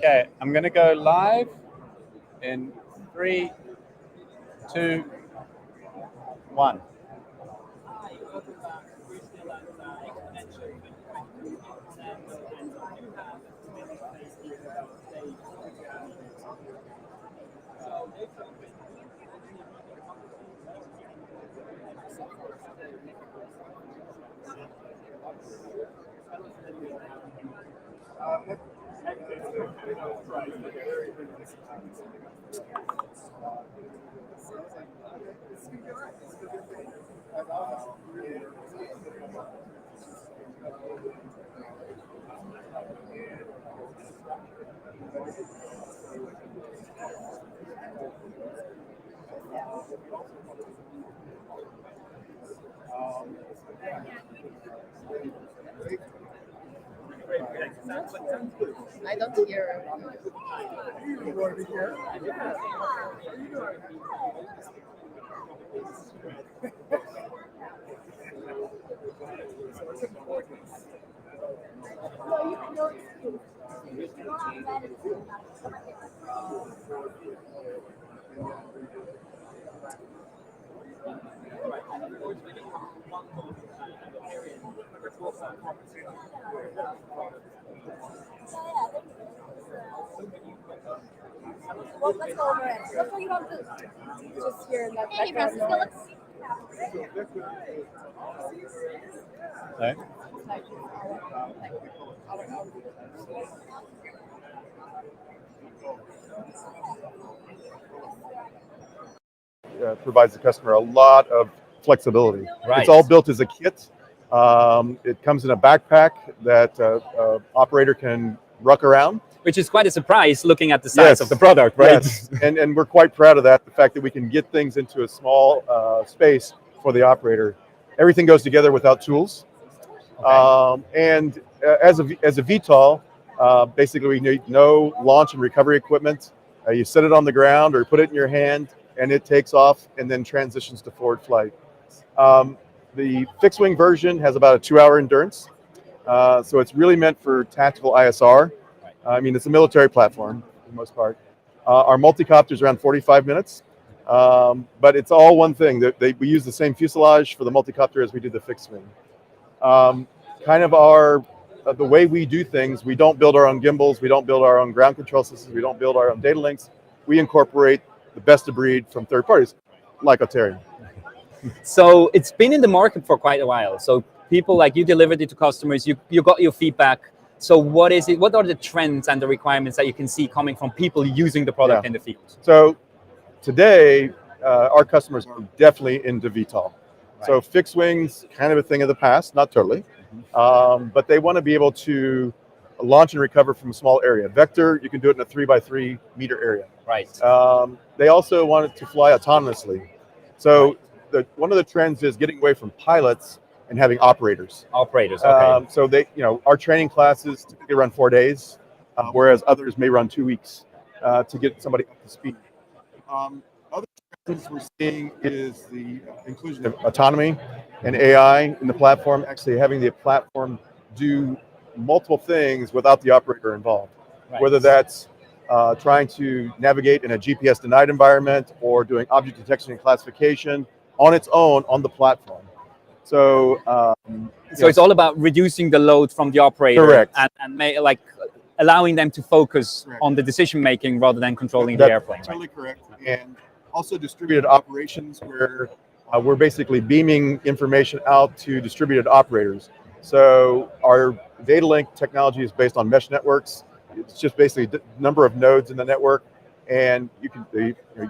Okay, I'm going to go live in 3, 2, 1. I don't hear. Well, let's go over it. Let's go. You don't just hear in that background noise. Okay. Provides the customer a lot of flexibility. Right. It's all built as a kit. It comes in a backpack that operator can ruck around. Which is quite a surprise looking at the size of the product, right? Yes, and we're quite proud of that, the fact that we can get things into a small space for the operator. Everything goes together without tools. Okay. And as a VTOL, basically we need no launch and recovery equipment. You set it on the ground or put it in your hand and it takes off and then transitions to forward flight. The fixed wing version has about a 2-hour endurance. So it's really meant for tactical ISR. I mean, it's a military platform for the most part. Our multi-copter is around 45 minutes, but it's all one thing. We use the same fuselage for the multi-copter as we do the fixed wing. Kind of the way we do things, we don't build our own gimbals, we don't build our own ground control systems, we don't build our own data links. We incorporate the best of breed from third parties, like Auterion. So it's been in the market for quite a while. So people like you delivered it to customers, you got your feedback. So what is it? What are the trends and the requirements that you can see coming from people using the product in the field? So today, our customers are definitely into VTOL. Right. So fixed wings, kind of a thing of the past, not totally, but they want to be able to launch and recover from a small area. Vector, you can do it in a 3x3 meter area. Right. They also want it to fly autonomously. So one of the trends is getting away from pilots and having operators. Operators, okay. So our training classes typically run 4 days, whereas others may run 2 weeks to get somebody up to speed. Other trends we're seeing is the inclusion of autonomy and AI in the platform, actually having the platform do multiple things without the operator involved. Right. Whether that's trying to navigate in a GPS denied environment or doing object detection and classification on its own on the platform. So, it's all about reducing the load from the operator. Correct. And like allowing them to focus on the decision making rather than controlling the airplane. Totally correct. And also distributed operations where we're basically beaming information out to distributed operators. So our data link technology is based on mesh networks. It's just basically the number of nodes in the network, and you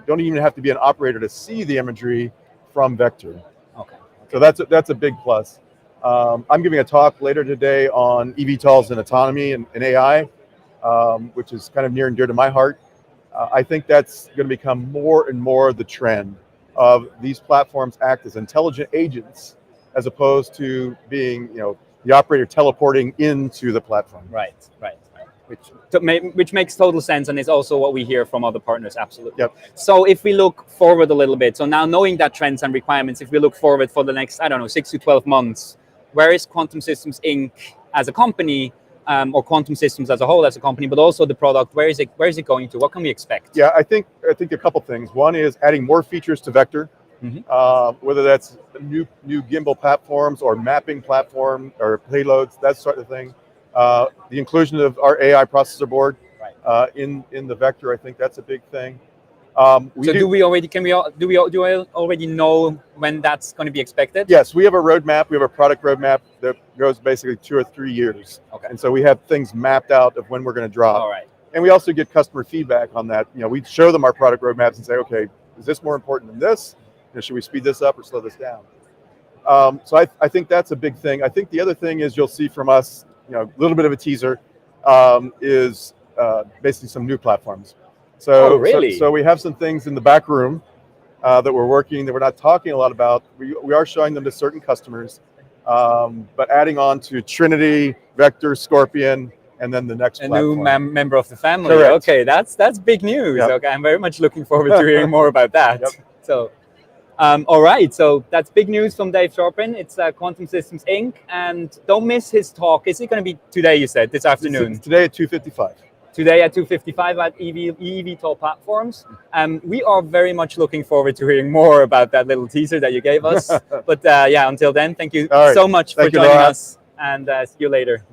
don't even have to be an operator to see the imagery from Vector. Okay. So that's a big plus. I'm giving a talk later today on eVTOLs and autonomy and AI, which is kind of near and dear to my heart. I think that's going to become more and more the trend of these platforms act as intelligent agents as opposed to being, the operator teleporting into the platform. Right. Which makes total sense, and is also what we hear from other partners, absolutely. Yep. So if we look forward a little bit, so now knowing that trends and requirements, if we look forward for the next, 6 to 12 months, where is Quantum Systems Inc. as a company or quantum systems as a whole as a company, but also the product. Where is it going to? What can we expect? Yeah, I think a couple things. One is adding more features to Vector, whether that's new gimbal platforms or mapping platform or payloads, that sort of thing. The inclusion of our AI processor board in the Vector, I think that's a big thing. Do we already know when that's going to be expected? Yes, we have a roadmap. We have a product roadmap that goes basically 2 or 3 years. Okay. And so we have things mapped out of when we're going to drop. All right. And we also get customer feedback on that. We show them our product roadmaps and say, okay, is this more important than this? Should we speed this up or slow this down? So I think that's a big thing. I think the other thing is you'll see from us, a little bit of a teaser, is basically some new platforms. So, really? So we have some things in the back room that we're working that we're not talking a lot about. We are showing them to certain customers, but adding on to Trinity, Vector, Scorpion, and then the next platform. New member of the family. Correct. Okay, that's big news. Yep. Okay, I'm very much looking forward to hearing more about that. Yep. So, all right. So that's big news from Dave Sharpin. It's Quantum Systems Inc. And don't miss his talk. Is it going to be today? You said this afternoon. Today at 2:55. Today at 2:55 at eVTOL platforms. We are very much looking forward to hearing more about that little teaser that you gave us. But yeah, until then, thank you so much for joining us, and see you later.